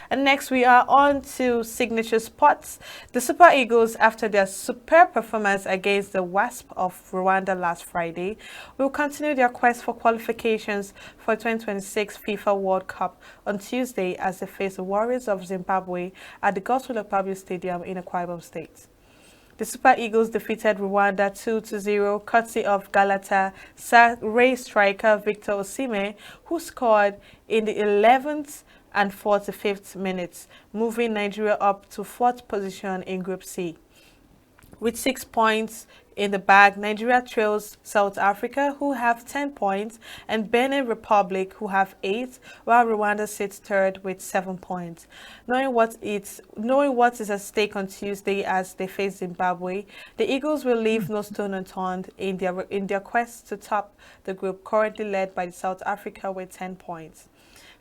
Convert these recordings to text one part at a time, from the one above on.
And next, we are on to signature spots. The Super Eagles, after their superb performance against the Wasp of Rwanda last Friday, will continue their quest for qualifications for 2026 FIFA World Cup on Tuesday as they face the Warriors of Zimbabwe at the Godswill Public Stadium in Akwa Ibom State. The Super Eagles defeated Rwanda 2-0, courtesy of Galatasaray striker Victor Osimhen, who scored in the 11th and 45th minutes, moving Nigeria up to fourth position in Group C. With 6 points in the bag, Nigeria trails South Africa, who have 10 points, and Benin Republic, who have 8, while Rwanda sits third with 7 points. Knowing what is at stake on Tuesday as they face Zimbabwe, the Eagles will leave no stone unturned in their quest to top the group, currently led by South Africa with 10 points.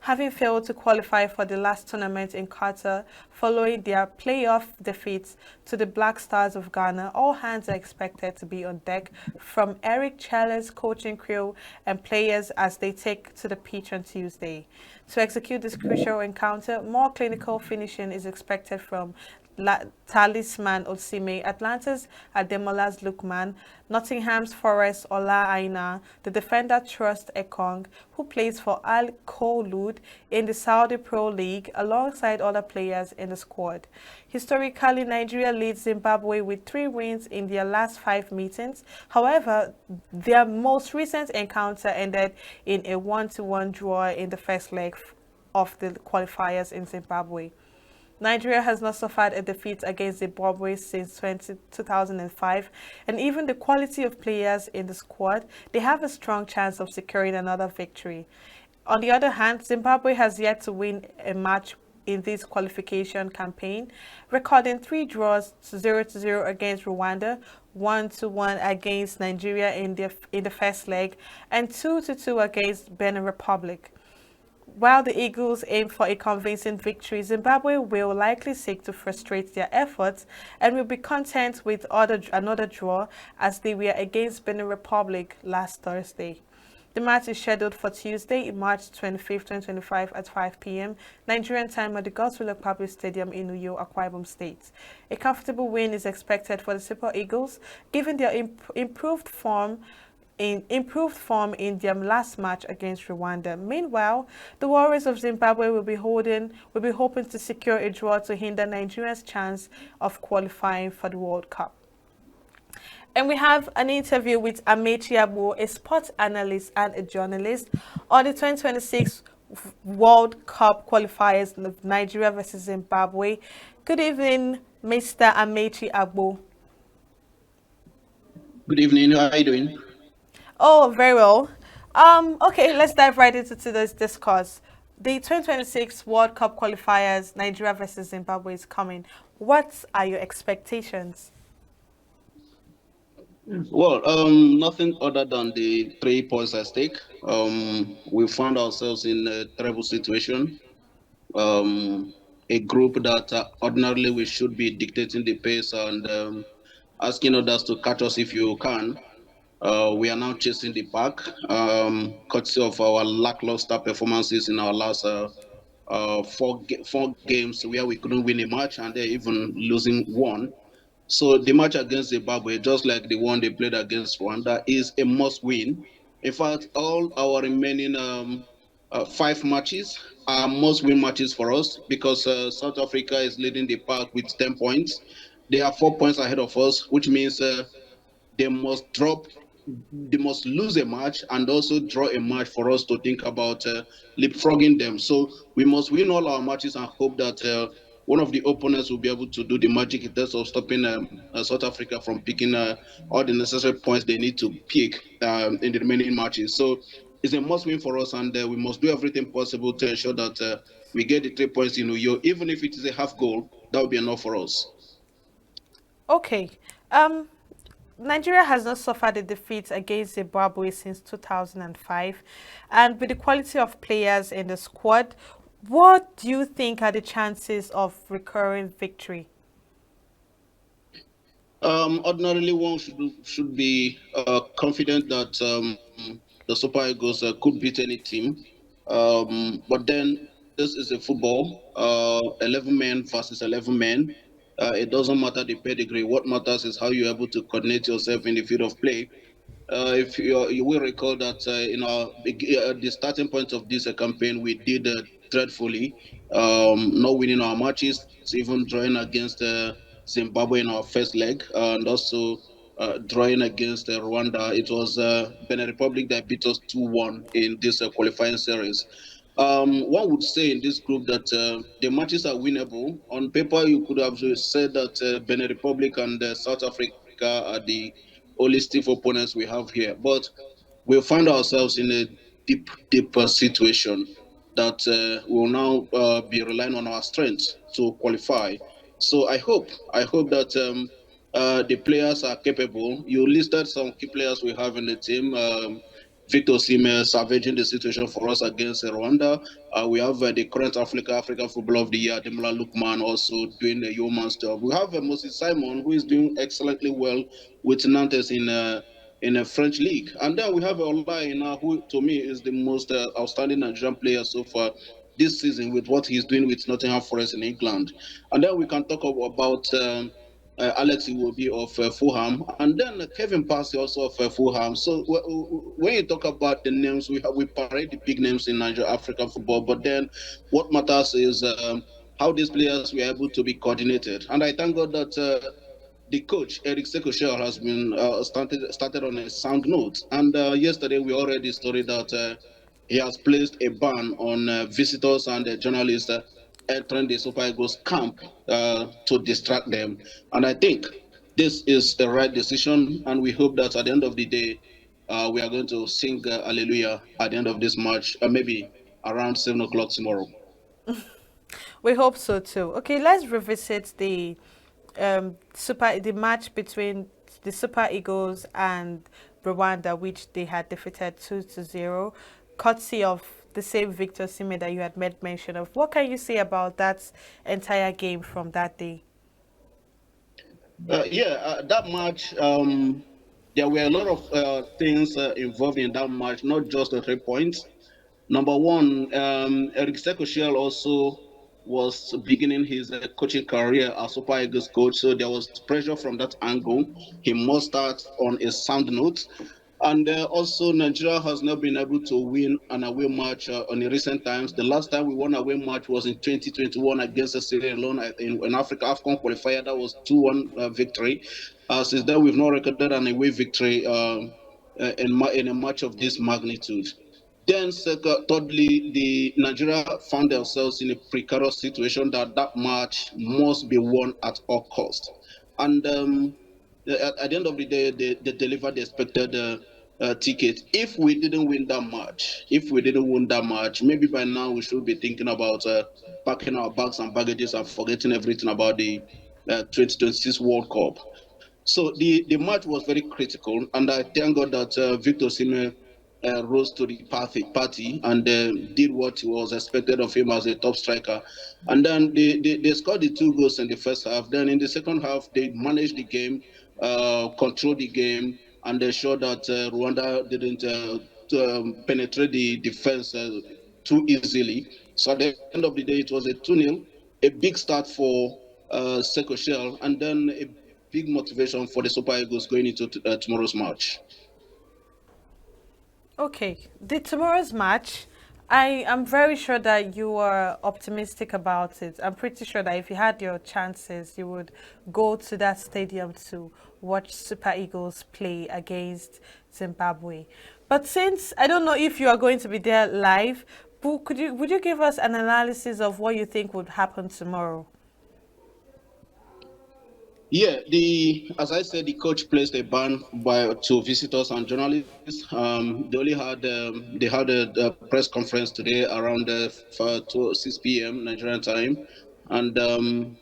Having failed to qualify for the last tournament in Qatar following their playoff defeats to the Black Stars of Ghana, all hands are expected to be on deck from Eric Cheller's coaching crew and players as they take to the pitch on Tuesday. To execute this crucial encounter, more clinical finishing is expected from Talisman Osimhen, Atlanta's Ademola's Lukman, Nottingham's Forest Ola Aina, the defender Trust Ekong, who plays for Al Kholoud in the Saudi Pro League, alongside other players in the squad. Historically, Nigeria leads Zimbabwe with 3 wins in their last 5 meetings. However, their most recent encounter ended in a 1-1 draw in the first leg of the qualifiers in Zimbabwe. Nigeria has not suffered a defeat against Zimbabwe since 2005, and even the quality of players in the squad, they have a strong chance of securing another victory. On the other hand, Zimbabwe has yet to win a match in this qualification campaign, recording 3 draws: 0-0 against Rwanda, 1-1 against Nigeria in the first leg, and 2-2 against Benin Republic. While the Eagles aim for a convincing victory, Zimbabwe will likely seek to frustrate their efforts and will be content with another draw as they were against Benin Republic last Thursday. The match is scheduled for Tuesday, March 25, 2025 at 5 p.m. Nigerian time at the Godswill Public Stadium in Uyo, Akwa Ibom State. A comfortable win is expected for the Super Eagles, given their improved form in their last match against Rwanda. Meanwhile, the Warriors of Zimbabwe will be hoping to secure a draw to hinder Nigeria's chance of qualifying for the World Cup. And we have an interview with Amaechi Agbo, a sports analyst and a journalist, on the 2026 World Cup qualifiers of Nigeria versus Zimbabwe. Good evening, Mr. Amaechi Agbo. Good evening. How are you doing? Oh, very well. Okay, let's dive right into today's discourse. The 2026 World Cup qualifiers, Nigeria versus Zimbabwe, is coming. What are your expectations? Well, nothing other than the 3 points at stake. We found ourselves in a terrible situation. A group that ordinarily we should be dictating the pace and asking others to catch us if you can. We are now chasing the pack, courtesy of our lackluster performances in our last 4 games where we couldn't win a match and they're even losing one. So the match against Zimbabwe, just like the one they played against Rwanda, is a must-win. In fact, all our remaining 5 matches are must-win matches for us because South Africa is leading the pack with 10 points. They are 4 points ahead of us, which means they must drop, they must lose a match and also draw a match for us to think about leapfrogging them. So we must win all our matches and hope that one of the opponents will be able to do the magic in terms of stopping South Africa from picking all the necessary points they need to pick in the remaining matches. So it's a must win for us, and we must do everything possible to ensure that we get the 3 points in Uyo. Even if it is a half goal, that will be enough for us. Okay. Um, Nigeria has not suffered a defeat against Zimbabwe since 2005. And with the quality of players in the squad, what do you think are the chances of recurring victory? Ordinarily, one should be confident that the Super Eagles could beat any team. But then this is a football, 11 men versus 11 men. It doesn't matter the pedigree. What matters is how you're able to coordinate yourself in the field of play. If you will recall that the starting point of this campaign, we did dreadfully, not winning our matches, even drawing against Zimbabwe in our first leg, and also drawing against Rwanda. It was Benin Republic that beat us 2-1 in this qualifying series. One would say in this group that the matches are winnable. On paper, you could have said that Benin Republic and South Africa are the only stiff opponents we have here. But we'll find ourselves in a deep situation that will now be relying on our strength to qualify. So I hope that the players are capable. You listed some key players we have in the team. Victor Sime savaging the situation for us against Rwanda. We have the current African Footballer of the Year, Demola Lukman, also doing the yeoman's job. We have Moses Simon, who is doing excellently well with Nantes in a French league. And then we have Olaina, who to me is the most outstanding Nigerian player so far this season with what he's doing with Nottingham Forest in England. And then we can talk about Alex Iwobi of Fulham, and then Kevin Passy also of Fulham. So when you talk about the names, we parade the big names in Nigeria African football, but then what matters is how these players were able to be coordinated. And I thank God that the coach Eric Sekoshel has been started on a sound note. And yesterday we already story that he has placed a ban on visitors and journalists entering the Super Eagles camp to distract them. And I think this is the right decision, and we hope that at the end of the day, we are going to sing Hallelujah at the end of this match, maybe around 7 o'clock tomorrow. We hope so too. Okay, let's revisit the match between the Super Eagles and Rwanda, which they had defeated 2-0, courtesy of the same Victor Sime that you had made mention of. What can you say about that entire game from that day? That match. There were a lot of things involved in that match, not just the 3 points. Number one, Eric Sekoshel also was beginning his coaching career as Super Eagles coach, so there was pressure from that angle. He must start on a sound note. And also, Nigeria has not been able to win an away match in the recent times. The last time we won an away match was in 2021 against Sierra Leone in Africa AFCON qualifier. That was 2-1 victory. Since then, we've not recorded an away victory in a match of this magnitude. Then, thirdly, the Nigeria found themselves in a precarious situation that that match must be won at all cost. And at the end of the day, they delivered the expected ticket. If we didn't win that match, maybe by now we should be thinking about packing our bags and baggages and forgetting everything about the 2026 World Cup. So the match was very critical, and I thank God that Victor Sime rose to the party and did what was expected of him as a top striker. And then they scored the 2 goals in the first half. Then in the second half, they managed the game, controlled the game, and they showed that Rwanda didn't penetrate the defense too easily. So at the end of the day, it was a 2-0, a big start for Seko Shell, and then a big motivation for the Super Eagles going into tomorrow's match. Okay, the tomorrow's match, I am very sure that you are optimistic about it. I'm pretty sure that if you had your chances, you would go to that stadium to watch Super Eagles play against Zimbabwe. But since I don't know if you are going to be there live, but would you give us an analysis of what you think would happen tomorrow? Yeah, the as I said, the coach placed a ban to visitors and journalists. They had a press conference today around 6 p.m. Nigerian time, and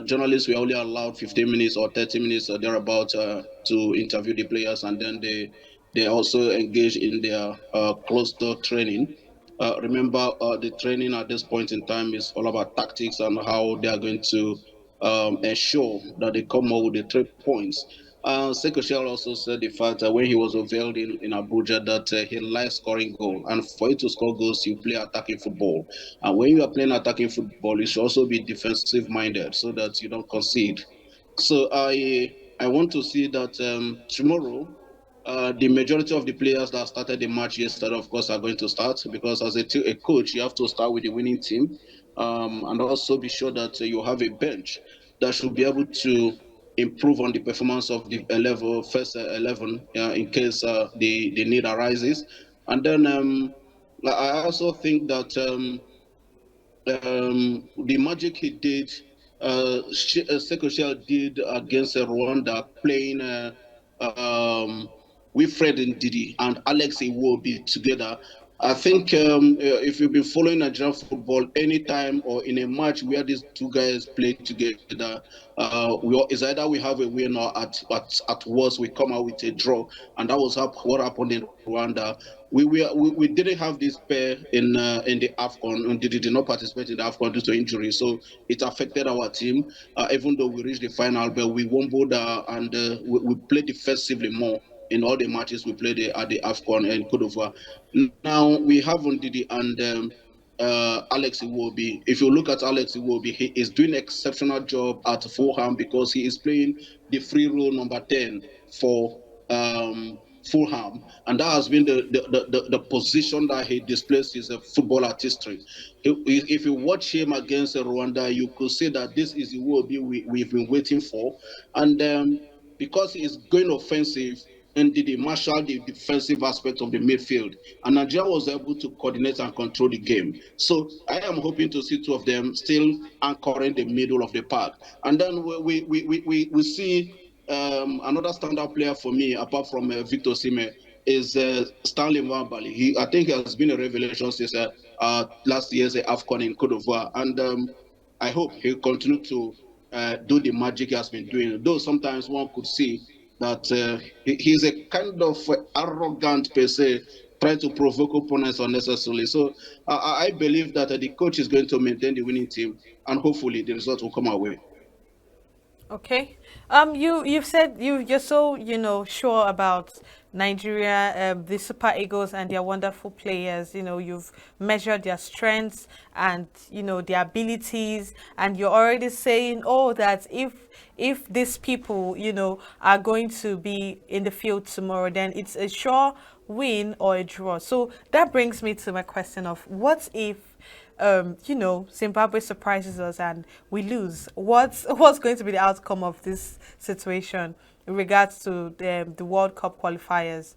journalists were only allowed 15 minutes or 30 minutes or thereabout to interview the players, and then they also engage in their closed door training. Remember, the training at this point in time is all about tactics and how they are going to ensure that they come out with the 3 points. Sekoshel also said the fact that when he was unveiled in Abuja that he likes scoring goal, and for you to score goals, you play attacking football. And when you are playing attacking football, you should also be defensive minded so that you don't concede. So I want to see that tomorrow. The majority of the players that started the match yesterday, of course, are going to start because as a coach, you have to start with the winning team, and also be sure that you have a bench that should be able to improve on the performance of the first 11 in case the need arises. And then I also think that the magic he did, Sekoshel did against Rwanda, playing Wilfred Ndidi and Alex Iwobi together. I think if you've been following Nigerian football, anytime or in a match where these two guys play together, it's either we have a win or at worst we come out with a draw, and that was what happened in Rwanda. We didn't have this pair in the AFCON, and they did not participate in the AFCON due to injury, so it affected our team. Even though we reached the final, but we won and we played defensively more in all the matches we played at the AFCON in Cote d'Ivoire. Now we have Ndidi and Alex Iwobi. If you look at Alex Iwobi, he is doing an exceptional job at Fulham because he is playing the free role number 10 for Fulham, and that has been the position that he displays his football artistry. If you watch him against Rwanda, you could see that this is the Iwobi we've been waiting for, and because he is going offensive and did marshal the defensive aspect of the midfield. And Nigeria was able to coordinate and control the game. So I am hoping to see two of them still anchoring the middle of the park. And then we see another standout player for me, apart from Victor Sime, is Stanley Nwabali. I think he has been a revelation since last year's AFCON in Cote d'Ivoire. And I hope he'll continue to do the magic he has been doing. Though sometimes one could see that he's a kind of arrogant per se, trying to provoke opponents unnecessarily. So I believe that the coach is going to maintain the winning team, and hopefully the result will come our way. Okay. You've said you're so sure about Nigeria, the Super Eagles and their wonderful players. You've measured their strengths and their abilities, and you're already saying, oh, that if these people are going to be in the field tomorrow, then it's a sure win or a draw. So that brings me to my question of what if Zimbabwe surprises us and we lose. What's going to be the outcome of this situation in regards to the World Cup qualifiers?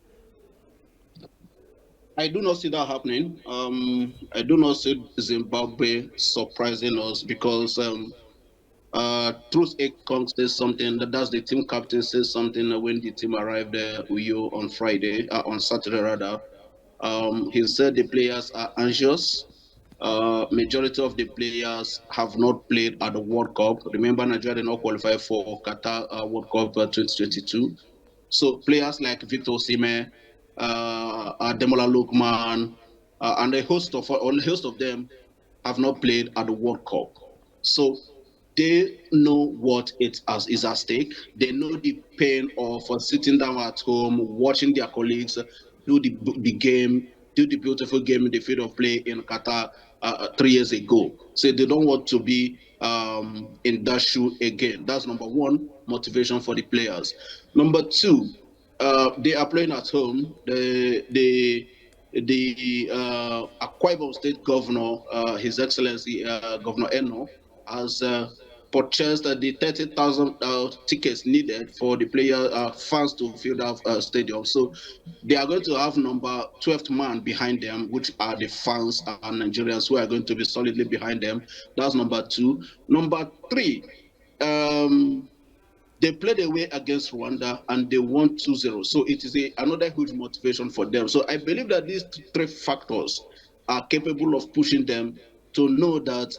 I do not see that happening. I do not see Zimbabwe surprising us because Truth Ekong says something. That's the team captain says something when the team arrived there, Uyo, on Saturday rather. He said the players are anxious. Majority of the players have not played at the World Cup. Remember, Nigeria did not qualify for Qatar World Cup 2022. So players like Victor Osimhen, Demola Lookman, and a host of them have not played at the World Cup. So they know what is at stake. They know the pain of sitting down at home, watching their colleagues do the game, do the beautiful game in the field of play in Qatar 3 years ago. So they don't want to be in that shoe again. That's number one motivation for the players. Number two, they are playing at home. The Akwa Ibom State Governor, His Excellency Governor Eno, has purchased the 30,000 tickets needed for the fans to fill that stadium. So they are going to have number 12th man behind them, which are the fans and Nigerians who are going to be solidly behind them. That's number two. Number three, they played away against Rwanda and they won 2-0. So it is another huge motivation for them. So I believe that these three factors are capable of pushing them to know that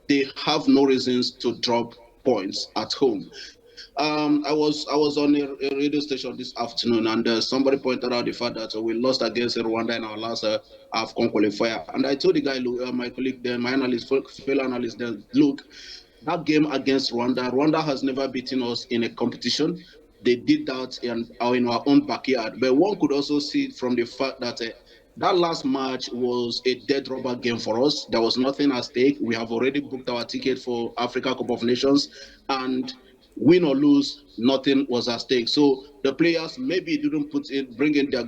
they have no reasons to drop points at home. I was on a radio station this afternoon, and somebody pointed out the fact that we lost against Rwanda in our last AFCON qualifier. And I told the guy, my colleague then, my analyst, fellow analyst, then, look, that game against Rwanda, Rwanda has never beaten us in a competition. they did that in our own backyard. But one could also see from the fact that that last match was a dead rubber game for us. There was nothing at stake. We have already booked our ticket for Africa Cup of Nations, and win or lose, nothing was at stake. So the players maybe didn't bring in their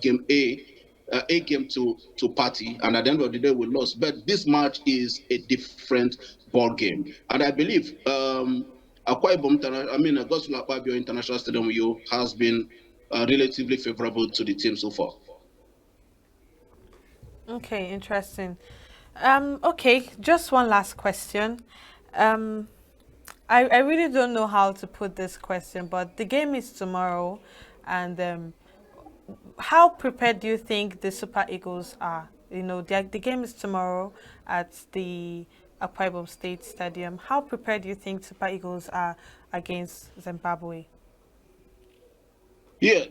game A game to party, and at the end of the day, we lost. But this match is a different ball game, and I believe Akwa Ibom, Gospel Akpabio International Stadium has been relatively favorable to the team so far. Okay, interesting. Okay, just one last question. Um, I really don't know how to put this question, but the game is tomorrow, and how prepared do you think the Super Eagles are? You know, the game is tomorrow at the Akwa Ibom State Stadium. How prepared do you think Super Eagles are against Zimbabwe? Yeah,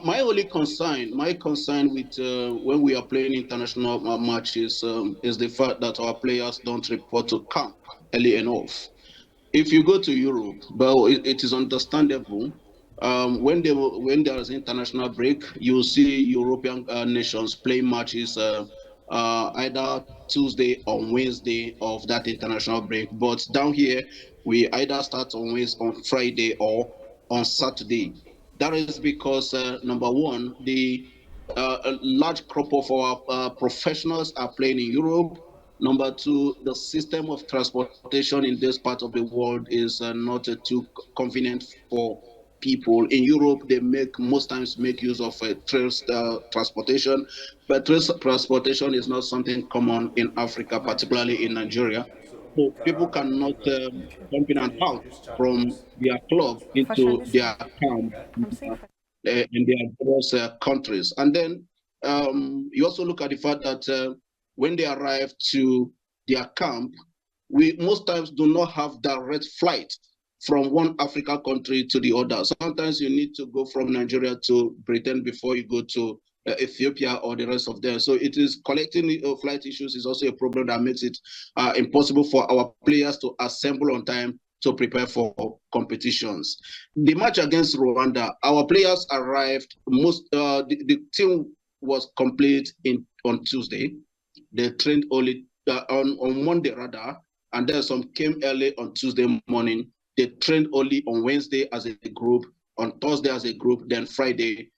my concern with when we are playing international matches is the fact that our players don't report to camp early enough. If you go to Europe, well, it is understandable. When there is international break, you see European nations play matches either Tuesday or Wednesday of that international break. But down here, we either start on Friday or on Saturday. That is because number one, a large crop of our professionals are playing in Europe. Number two, the system of transportation in this part of the world is not too convenient for people. In Europe, they most times make use of trail transportation, but trail transportation is not something common in Africa, particularly in Nigeria. So people cannot jump in and out from their club into Fashionista. their camp I'm saying in their various countries. And then you also look at the fact that when they arrive to their camp, we most times do not have direct flight from one African country to the other. Sometimes you need to go from Nigeria to Britain before you go to Ethiopia or the rest of them. So it is collecting flight issues is also a problem that makes it impossible for our players to assemble on time to prepare for competitions. The match against Rwanda, our players arrived the team was complete on Tuesday. They trained only on Monday rather, and then some came early on Tuesday morning. They trained only on Wednesday as a group, on Thursday as a group, then Friday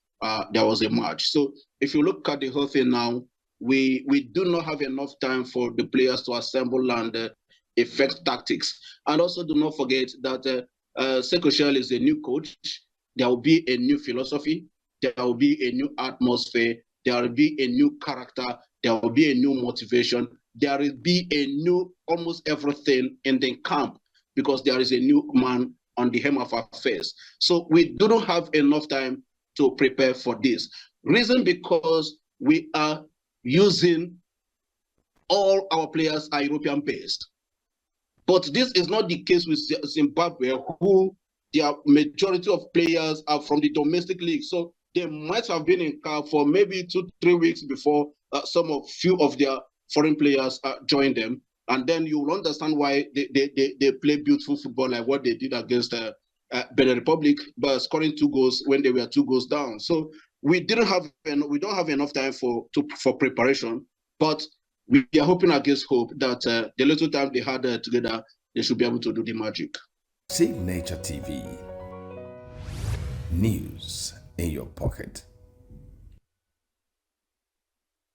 there was a match. So if you look at the whole thing now, we do not have enough time for the players to assemble and effect tactics. And also do not forget that Sekou Shell is a new coach. There will be a new philosophy. There will be a new atmosphere. There will be a new character. There will be a new motivation. There will be a new almost everything in the camp because there is a new man on the helm of affairs. So we don't have enough time to prepare for this. Reason because we are using all our players are European based. But this is not the case with Zimbabwe, who their majority of players are from the domestic league. So they might have been in CAF for maybe 2-3 weeks before few of their foreign players joined them. And then you will understand why they play beautiful football like what they did against Benin Republic, but scoring 2 goals when they were 2 goals down. So we don't have enough time for preparation, but we are hoping against hope that the little time they had together, they should be able to do the magic. Signature TV. News in your pocket.